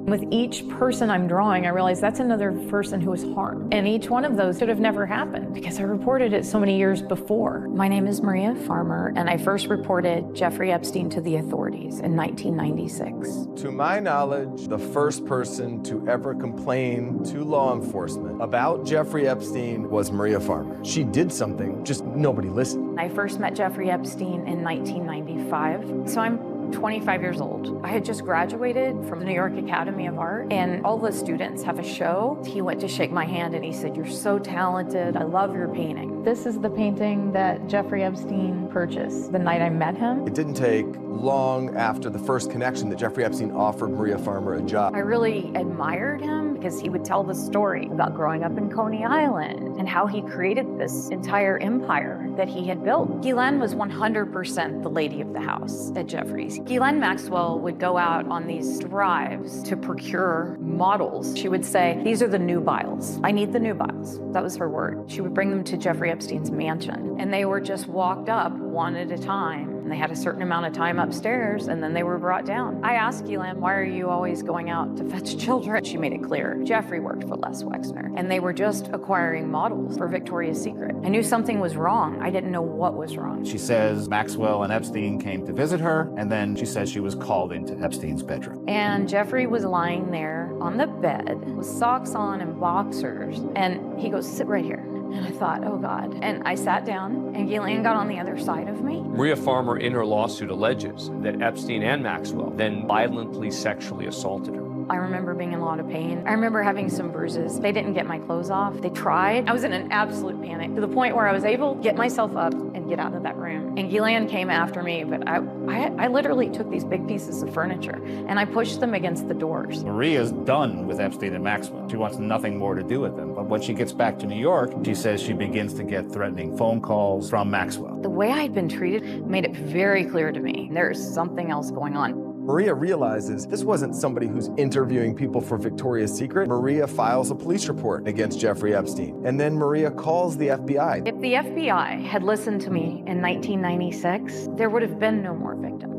With each person I'm drawing, I realize that's another person who was harmed. And each one of those should have never happened because I reported it so many years before. My name is Maria Farmer, and I first reported Jeffrey Epstein to the authorities in 1996. To my knowledge, the first person to ever complain to law enforcement about Jeffrey Epstein was Maria Farmer. She did something, just nobody listened. I first met Jeffrey Epstein in 1995, so I'm 25 years old. I had just graduated from the New York Academy of Art, and all the students have a show. He went to shake my hand and he said, "You're so talented. I love your painting." This is the painting that Jeffrey Epstein purchased the night I met him. It didn't take long after the first connection that Jeffrey Epstein offered Maria Farmer a job. I really admired him because he would tell the story about growing up in Coney Island and how he created this entire empire that he had built. Ghislaine was 100% the lady of the house at Jeffrey's. Ghislaine Maxwell would go out on these drives to procure models. She would say, "These are the nubiles. I need the nubiles." That was her word. She would bring them to Jeffrey Epstein's mansion, and they were just walked up one at a time. And they had a certain amount of time upstairs, and then they were brought down. I asked Ghislaine, "Why are you always going out to fetch children?" She made it clear. Jeffrey worked for Les Wexner, and they were just acquiring models for Victoria's Secret. I knew something was wrong. I didn't know what was wrong. She says Maxwell and Epstein came to visit her, and then she says she was called into Epstein's bedroom. And Jeffrey was lying there on the bed with socks on and boxers, and he goes, "Sit right here." And I thought, oh God. And I sat down, and Ghislaine got on the other side of me. Maria Farmer, in her lawsuit, alleges that Epstein and Maxwell then violently sexually assaulted her. I remember being in a lot of pain. I remember having some bruises. They didn't get my clothes off. They tried. I was in an absolute panic to the point where I was able to get myself up and get out of that room. And Ghislaine came after me, but I literally took these big pieces of furniture and I pushed them against the doors. Maria's done with Epstein and Maxwell. She wants nothing more to do with them. But when she gets back to New York, she says she begins to get threatening phone calls from Maxwell. The way I'd been treated made it very clear to me there's something else going on. Maria realizes this wasn't somebody who's interviewing people for Victoria's Secret. Maria files a police report against Jeffrey Epstein. And then Maria calls the FBI. If the FBI had listened to me in 1996, there would have been no more victims.